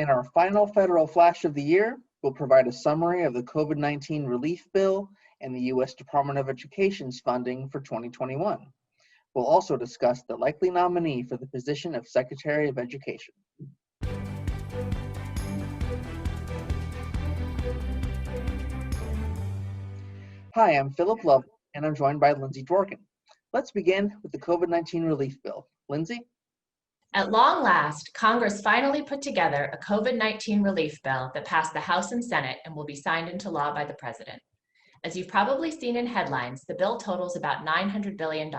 In our final federal flash of the year, we'll provide a summary of the COVID-19 relief bill and the U.S. Department of Education's funding for 2021. We'll also discuss the likely nominee for the position of Secretary of Education. Hi, I'm Philip Love, and I'm joined by Lindsay Dworkin. Let's begin with the COVID-19 relief bill. Lindsay? At long last, Congress finally put together a COVID-19 relief bill that passed the House and Senate and will be signed into law by the President. As you've probably seen in headlines, the bill totals about $900 billion.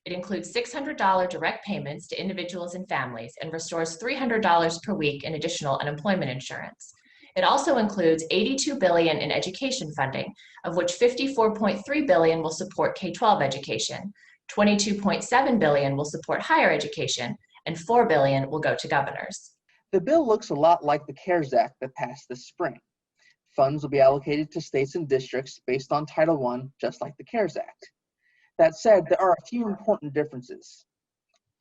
It includes $600 direct payments to individuals and families and restores $300 per week in additional unemployment insurance. It also includes $82 billion in education funding, of which $54.3 billion will support K-12 education, $22.7 billion will support higher education, and $4 billion will go to governors. The bill looks a lot like the CARES Act that passed this spring. Funds will be allocated to states and districts based on Title I, just like the CARES Act. That said, there are a few important differences.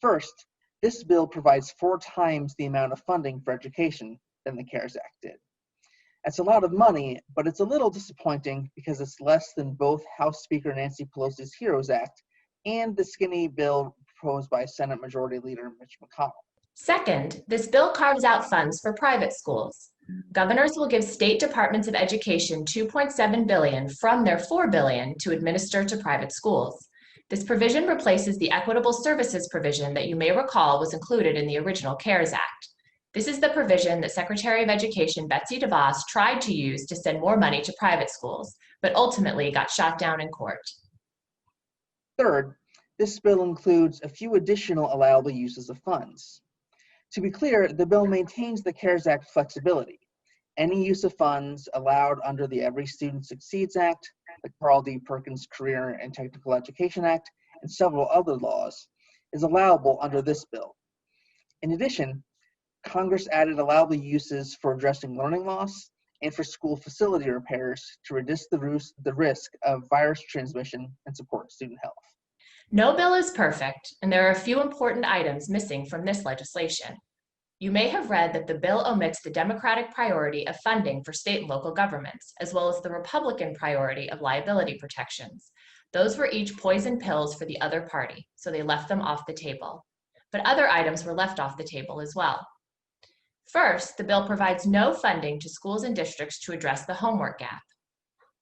First, this bill provides 4 times the amount of funding for education than the CARES Act did. That's a lot of money, but it's a little disappointing because it's less than both House Speaker Nancy Pelosi's HEROES Act and the skinny bill proposed by Senate Majority Leader Mitch McConnell. Second, this bill carves out funds for private schools. Governors will give state departments of education $2.7 billion from their $4 billion to administer to private schools. This provision replaces the equitable services provision that you may recall was included in the original CARES Act. This is the provision that Secretary of Education Betsy DeVos tried to use to send more money to private schools, but ultimately got shot down in court. Third, this bill includes a few additional allowable uses of funds. To be clear, the bill maintains the CARES Act flexibility. Any use of funds allowed under the Every Student Succeeds Act, the Carl D. Perkins Career and Technical Education Act, and several other laws is allowable under this bill. In addition, Congress added allowable uses for addressing learning loss and for school facility repairs to reduce the risk of virus transmission and support student health. No bill is perfect, and there are a few important items missing from this legislation. You may have read that the bill omits the Democratic priority of funding for state and local governments, as well as the Republican priority of liability protections. Those were each poison pills for the other party, so they left them off the table. But other items were left off the table as well. First, the bill provides no funding to schools and districts to address the homework gap.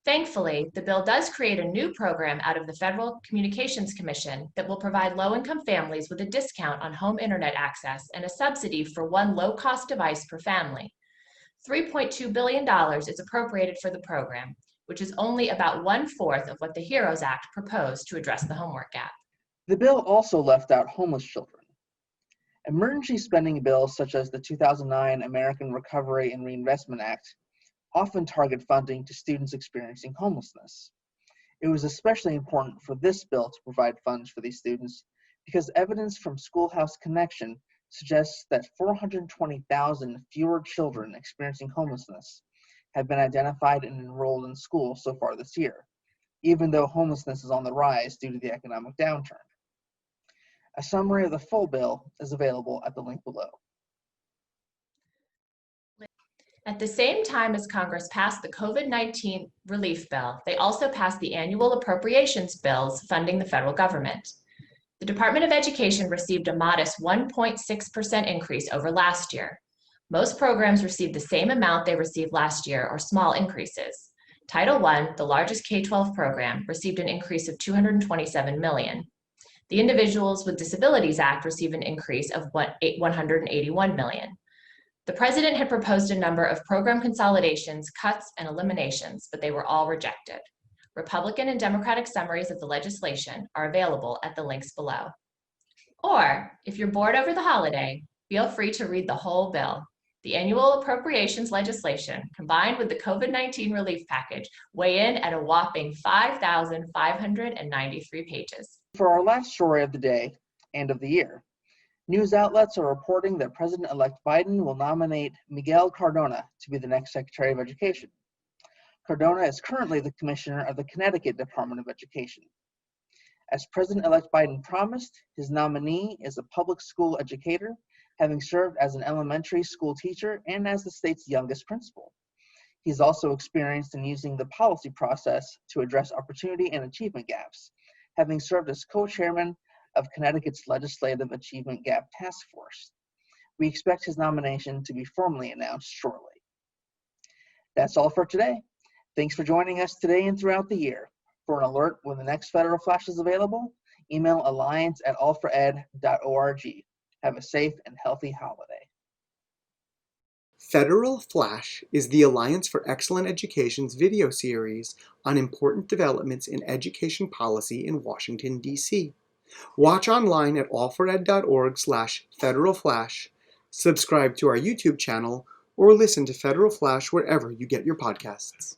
Thankfully, the bill does create a new program out of the Federal Communications Commission that will provide low-income families with a discount on home internet access and a subsidy for one low-cost device per family. $3.2 billion is appropriated for the program, which is only about 1/4 of what the HEROES Act proposed to address the homework gap. The bill also left out homeless children. Emergency spending bills such as the 2009 American Recovery and Reinvestment Act often target funding to students experiencing homelessness. It was especially important for this bill to provide funds for these students because evidence from Schoolhouse Connection suggests that 420,000 fewer children experiencing homelessness have been identified and enrolled in school so far this year, even though homelessness is on the rise due to the economic downturn. A summary of the full bill is available at the link below. At the same time as Congress passed the COVID-19 relief bill, they also passed the annual appropriations bills funding the federal government. The Department of Education received a modest 1.6% increase over last year. Most programs received the same amount they received last year or small increases. Title I, the largest K-12 program, received an increase of $227 million. The Individuals with Disabilities Act received an increase of $181 million. The president had proposed a number of program consolidations, cuts, and eliminations, but they were all rejected. Republican and Democratic summaries of the legislation are available at the links below. Or, if you're bored over the holiday, feel free to read the whole bill. The annual appropriations legislation, combined with the COVID-19 relief package, weigh in at a whopping 5,593 pages. For our last story of the day and of the year, news outlets are reporting that President-elect Biden will nominate Miguel Cardona to be the next Secretary of Education. Cardona is currently the commissioner of the Connecticut Department of Education. As President-elect Biden promised, his nominee is a public school educator, having served as an elementary school teacher and as the state's youngest principal. He's also experienced in using the policy process to address opportunity and achievement gaps, having served as co-chairman of Connecticut's Legislative Achievement Gap Task Force. We expect his nomination to be formally announced shortly. That's all for today. Thanks for joining us today and throughout the year. For an alert when the next Federal Flash is available, email alliance@allfored.org. Have a safe and healthy holiday. Federal Flash is the Alliance for Excellent Education's video series on important developments in education policy in Washington, D.C. Watch online at allfored.org/federalflash, subscribe to our YouTube channel, or listen to Federal Flash wherever you get your podcasts.